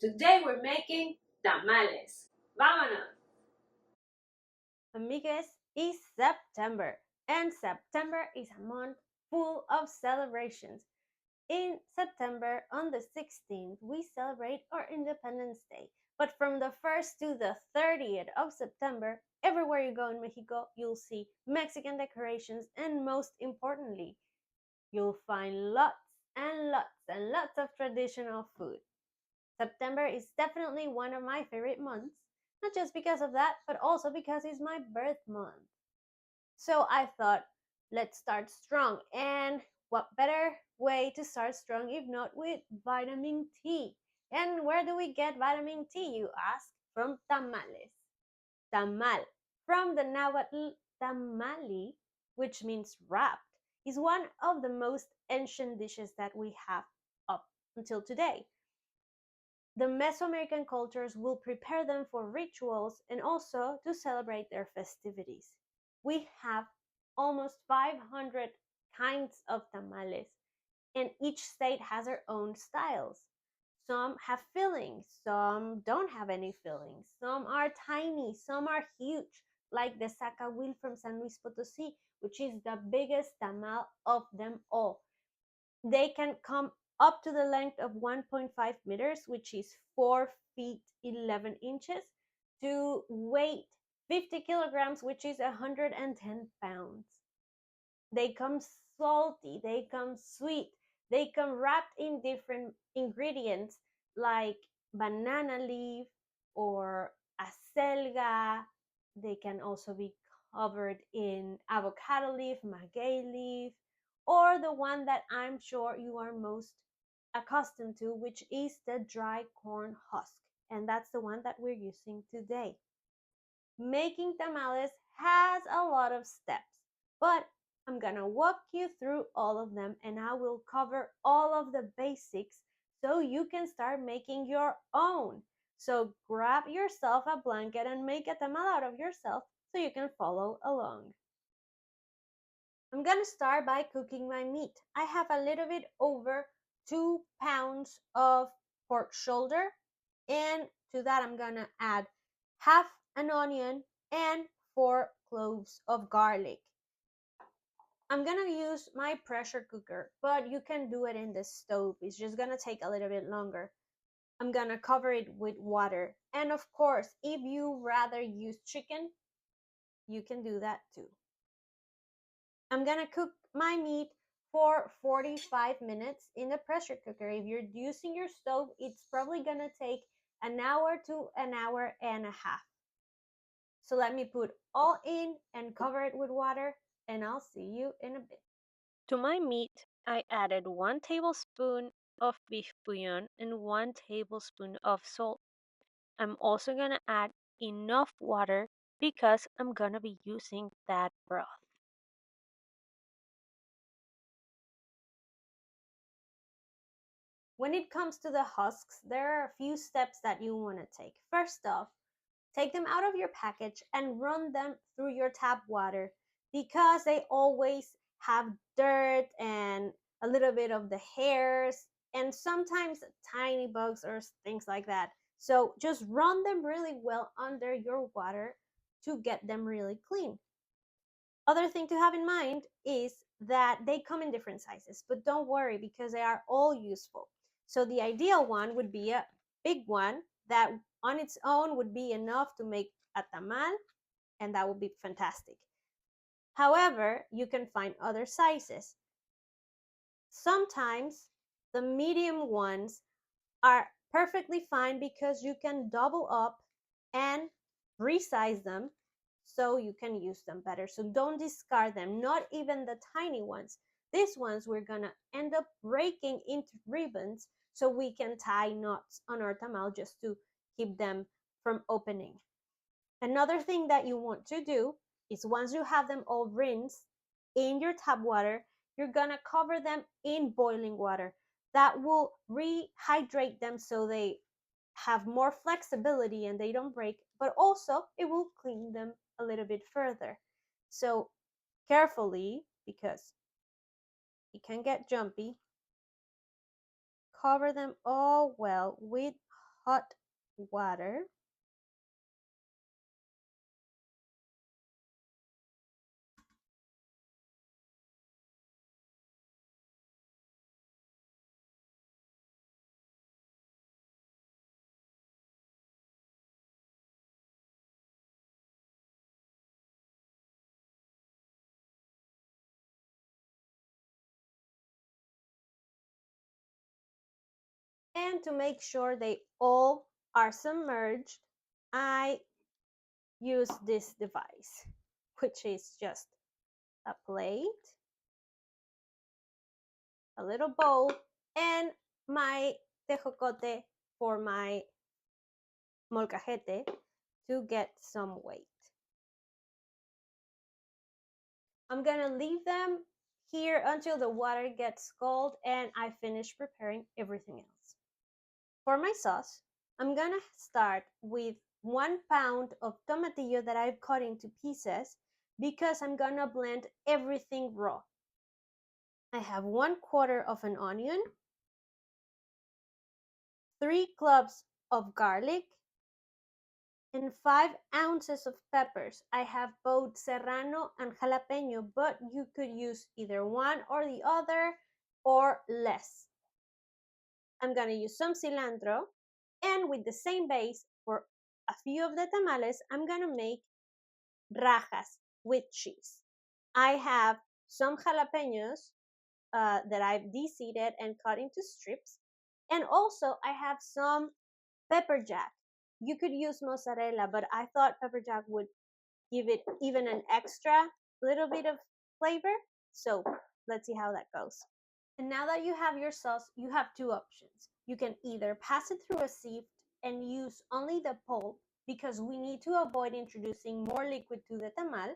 today we're making tamales. ¡Vámonos! Amigues, it's September, and September is a month full of celebrations. In September, on the 16th, we celebrate our Independence Day. But from the 1st to the 30th of September, everywhere you go in Mexico, you'll see Mexican decorations, and most importantly, you'll find lots and lots and lots of traditional food. September is definitely one of my favorite months, not just because of that, but also because it's my birth month. So I thought, let's start strong. And what better way to start strong if not with vitamin T? And where do we get vitamin T, you ask? From tamales. Tamal, from the Nahuatl tamali, which means wrapped, is one of the most ancient dishes that we have up until today. The Mesoamerican cultures will prepare them for rituals and also to celebrate their festivities. We have almost 500 kinds of tamales, and each state has their own styles. Some have fillings, some don't have any fillings, some are tiny, some are huge, like the Zacahuil from San Luis Potosí, which is the biggest tamal of them all. They can come up to the length of 1.5 meters, which is 4 feet 11 inches, to weight 50 kilograms, which is 110 pounds. They come salty, they come sweet, they come wrapped in different ingredients like banana leaf or acelga. They can also be covered in avocado leaf, maguey leaf, or the one that I'm sure you are most accustomed to, which is the dry corn husk. And that's the one that we're using today. Making tamales has a lot of steps, but I'm gonna walk you through all of them and I will cover all of the basics so you can start making your own. So grab yourself a blanket and make a tamal out of yourself so you can follow along. I'm gonna start by cooking my meat. I have a little bit over 2 pounds of pork shoulder, and to that I'm gonna add half an onion and 4 cloves of garlic. I'm gonna use my pressure cooker, but you can do it in the stove. It's just gonna take a little bit longer. I'm gonna cover it with water. And of course, if you rather use chicken, you can do that too. I'm gonna cook my meat for 45 minutes in the pressure cooker. If you're using your stove, it's probably gonna take an hour to an hour and a half. So let me put all in and cover it with water, and I'll see you in a bit. To my meat, I added 1 tablespoon of beef bouillon and 1 tablespoon of salt. I'm also gonna add enough water because I'm gonna be using that broth. When it comes to the husks, there are a few steps that you want to take. First off, take them out of your package and run them through your tap water because they always have dirt and a little bit of the hairs and sometimes tiny bugs or things like that. So just run them really well under your water to get them really clean. Other thing to have in mind is that they come in different sizes, but don't worry because they are all useful. So the ideal one would be a big one that on its own would be enough to make a tamal, and that would be fantastic. However, you can find other sizes. Sometimes the medium ones are perfectly fine because you can double up and resize them so you can use them better. So don't discard them, not even the tiny ones. These ones we're gonna end up breaking into ribbons so we can tie knots on our tamal just to keep them from opening. Another thing that you want to do is once you have them all rinsed in your tap water, you're gonna cover them in boiling water. That will rehydrate them so they have more flexibility and they don't break, but also it will clean them a little bit further. So carefully, because it can get jumpy, cover them all well with hot water. And to make sure they all are submerged, I use this device, which is just a plate, a little bowl, and my tejocote for my molcajete to get some weight. I'm gonna leave them here until the water gets cold and I finish preparing everything else. For my sauce, I'm gonna start with 1 pound of tomatillo that I've cut into pieces because I'm gonna blend everything raw. I have 1/4 of an onion, 3 cloves of garlic, and 5 ounces of peppers. I have both serrano and jalapeño, but you could use either one or the other or less. I'm gonna use some cilantro, and with the same base for a few of the tamales, I'm gonna make rajas with cheese. I have some jalapeños that I've de-seeded and cut into strips, and also I have some pepper jack. You could use mozzarella, but I thought pepper jack would give it even an extra little bit of flavor. So let's see how that goes. And now that you have your sauce, you have two options. You can either pass it through a sieve and use only the pulp because we need to avoid introducing more liquid to the tamal,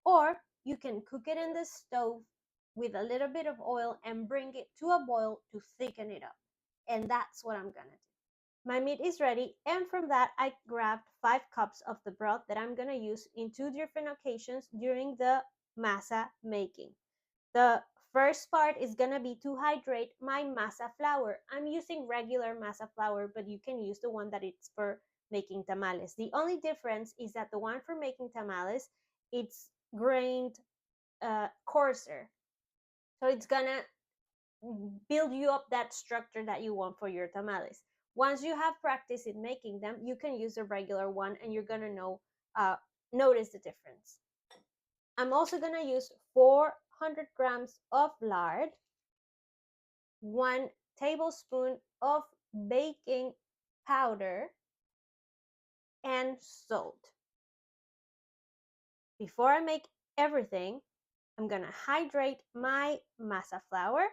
or you can cook it in the stove with a little bit of oil and bring it to a boil to thicken it up. And that's what I'm gonna do. My meat is ready, and from that I grabbed 5 cups of the broth that I'm gonna use in 2 different occasions during the masa making. The first part is gonna be to hydrate my masa flour. I'm using regular masa flour, but you can use the one that it's for making tamales. The only difference is that the one for making tamales, it's grained coarser. So it's gonna build you up that structure that you want for your tamales. Once you have practice in making them, you can use a regular one and you're gonna notice the difference. I'm also gonna use 400 grams of lard, 1 tablespoon of baking powder, and salt. Before I make everything, I'm gonna hydrate my masa flour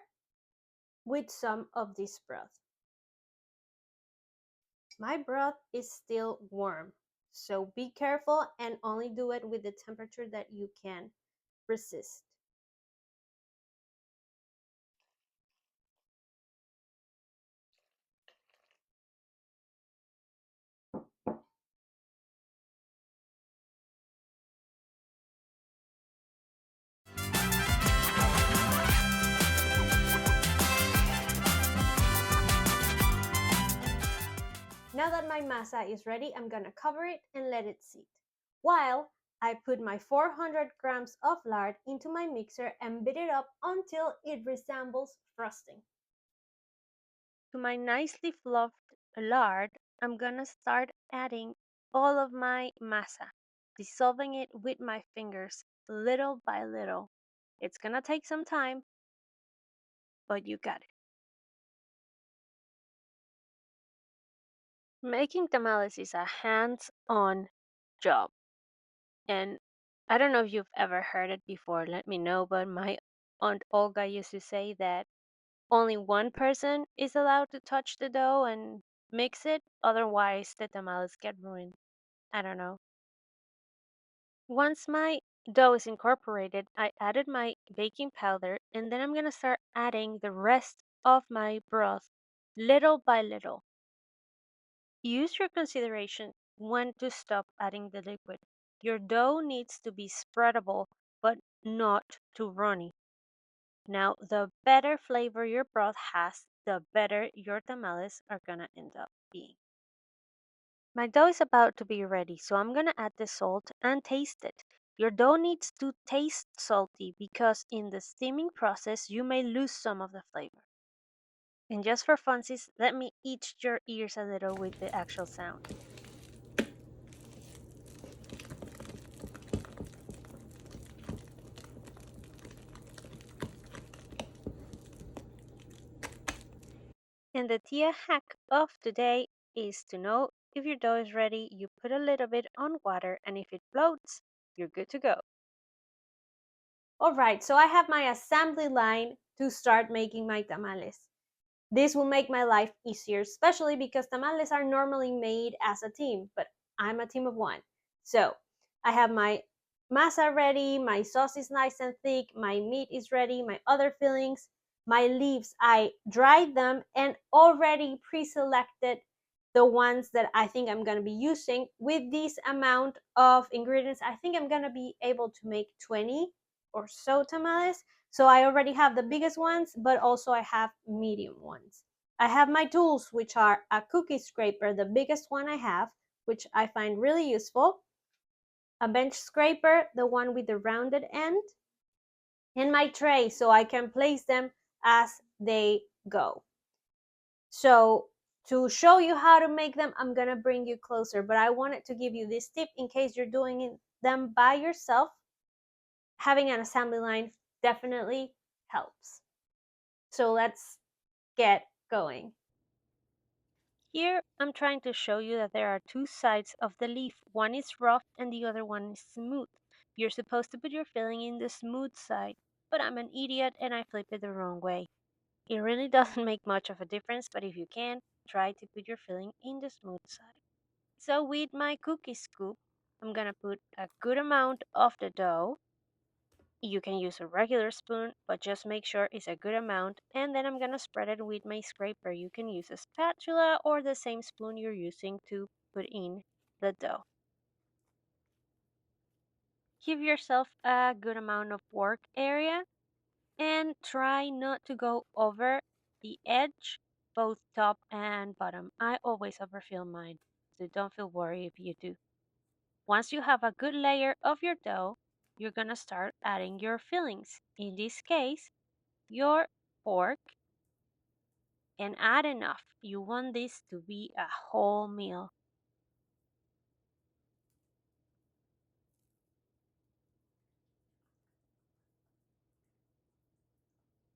with some of this broth. My broth is still warm, so be careful and only do it with the temperature that you can resist. Now that my masa is ready, I'm gonna cover it and let it sit, while I put my 400 grams of lard into my mixer and beat it up until it resembles frosting. To my nicely fluffed lard, I'm gonna start adding all of my masa, dissolving it with my fingers little by little. It's gonna take some time, but you got it. Making tamales is a hands-on job. And I don't know if you've ever heard it before, let me know, but my Aunt Olga used to say that only one person is allowed to touch the dough and mix it, otherwise the tamales get ruined. I don't know. Once my dough is incorporated, I added my baking powder and then I'm gonna start adding the rest of my broth little by little. Use your consideration when to stop adding the liquid. Your dough needs to be spreadable, but not too runny. Now, the better flavor your broth has, the better your tamales are gonna end up being. My dough is about to be ready, so I'm gonna add the salt and taste it. Your dough needs to taste salty because in the steaming process you may lose some of the flavor. And just for funsies, let me itch your ears a little with the actual sound. And the tia hack of today is to know if your dough is ready, you put a little bit on water, and if it floats, you're good to go. All right, so I have my assembly line to start making my tamales. This will make my life easier, especially because tamales are normally made as a team, but I'm a team of one. So I have my masa ready, my sauce is nice and thick, my meat is ready, my other fillings, my leaves, I dried them and already pre-selected the ones that I think I'm going to be using. With this amount of ingredients, I think I'm going to be able to make 20 or so tamales. So I already have the biggest ones, but also I have medium ones. I have my tools, which are a cookie scraper, the biggest one I have, which I find really useful, a bench scraper, the one with the rounded end, and my tray so I can place them as they go. So to show you how to make them, I'm gonna bring you closer, but I wanted to give you this tip in case you're doing them by yourself. Having an assembly line definitely helps. So let's get going. Here I'm trying to show you that there are two sides of the leaf. One is rough and the other one is smooth. You're supposed to put your filling in the smooth side, but I'm an idiot and I flip it the wrong way. It really doesn't make much of a difference, but if you can, try to put your filling in the smooth side. So with my cookie scoop, I'm gonna put a good amount of the dough. You can use a regular spoon, but just make sure it's a good amount. And then I'm gonna spread it with my scraper. You can use a spatula or the same spoon you're using to put in the dough. Give yourself a good amount of work area and try not to go over the edge, both top and bottom. I always overfill mine, so don't feel worried if you do. Once you have a good layer of your dough, you're gonna start adding your fillings. In this case, your pork, and add enough. You want this to be a whole meal.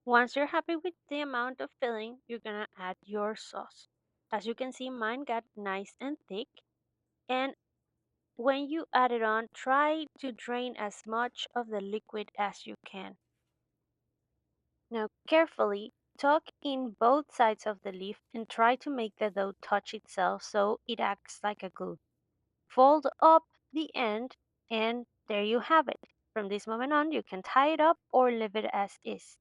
Once you're happy with the amount of filling, you're gonna add your sauce. As you can see, mine got nice and thick. And when you add it on, try to drain as much of the liquid as you can. Now, carefully tuck in both sides of the leaf and try to make the dough touch itself so it acts like a glue. Fold up the end, and there you have it. From this moment on, you can tie it up or leave it as is.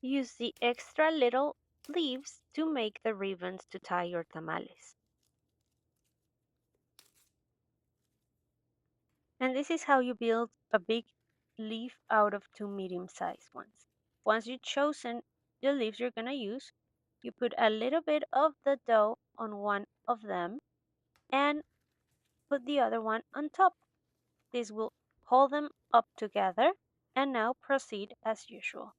Use the extra little leaves to make the ribbons to tie your tamales. And this is how you build a big leaf out of two medium-sized ones. Once you've chosen the leaves you're going to use, you put a little bit of the dough on one of them and put the other one on top. This will hold them up together, and now proceed as usual.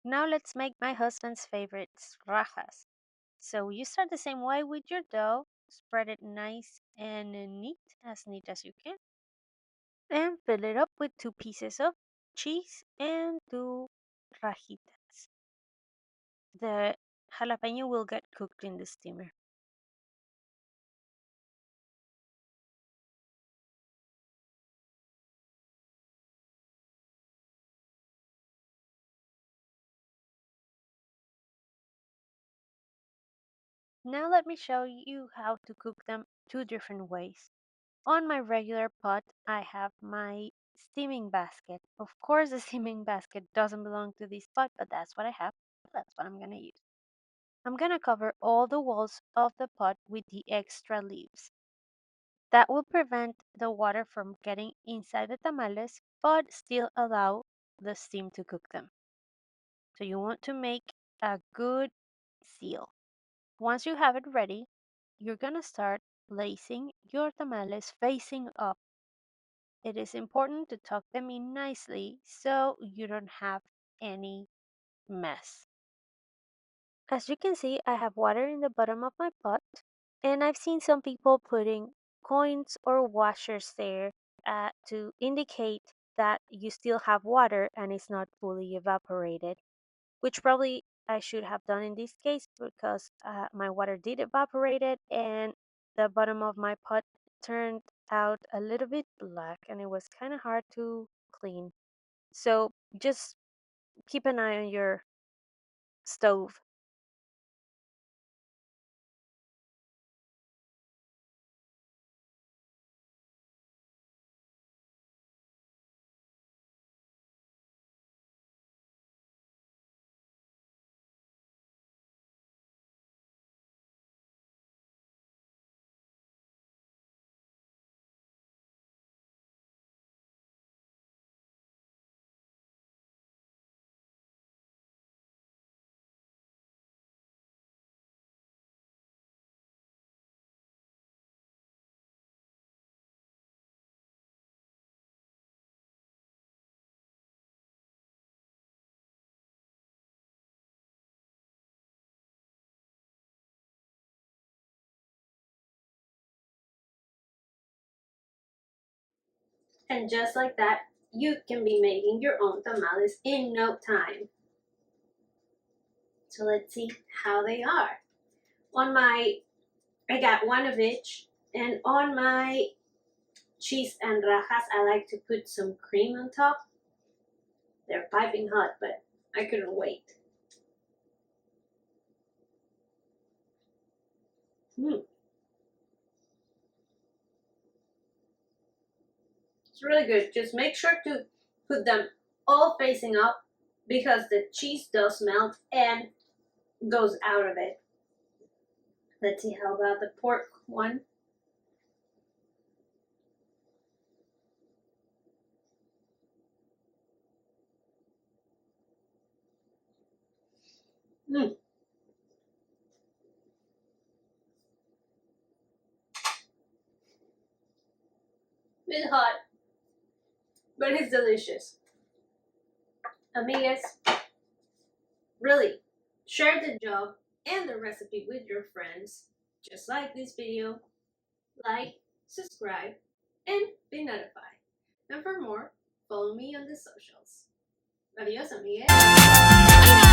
Now let's make my husband's favorites, rajas. So you start the same way with your dough, spread it nice and neat as you can, and fill it up with two pieces of cheese and two rajitas. The jalapeño will get cooked in the steamer. Now let me show you how to cook them two different ways. On my regular pot, I have my steaming basket. Of course, the steaming basket doesn't belong to this pot, but that's what I have. That's what I'm gonna use. I'm gonna cover all the walls of the pot with the extra leaves. That will prevent the water from getting inside the tamales, but still allow the steam to cook them. So you want to make a good seal. Once you have it ready, you're gonna start placing your tamales facing up. It is important to tuck them in nicely so you don't have any mess. As you can see, I have water in the bottom of my pot, and I've seen some people putting coins or washers there to indicate that you still have water and it's not fully evaporated, which probably I should have done in this case because my water did evaporate it and the bottom of my pot turned out a little bit black and it was kind of hard to clean. So just keep an eye on your stove. And just like that, you can be making your own tamales in no time. So let's see how they are. I got one of each, and on my cheese and rajas, I like to put some cream on top. They're piping hot, but I couldn't wait. Mm. It's really good. Just make sure to put them all facing up because the cheese does melt and goes out of it. Let's see how about the pork one. Mm. It's hot, but it's delicious. Amigas, really, share the job and the recipe with your friends. Just like this video, like, subscribe, and be notified. And for more, follow me on the socials. Adios, amigas.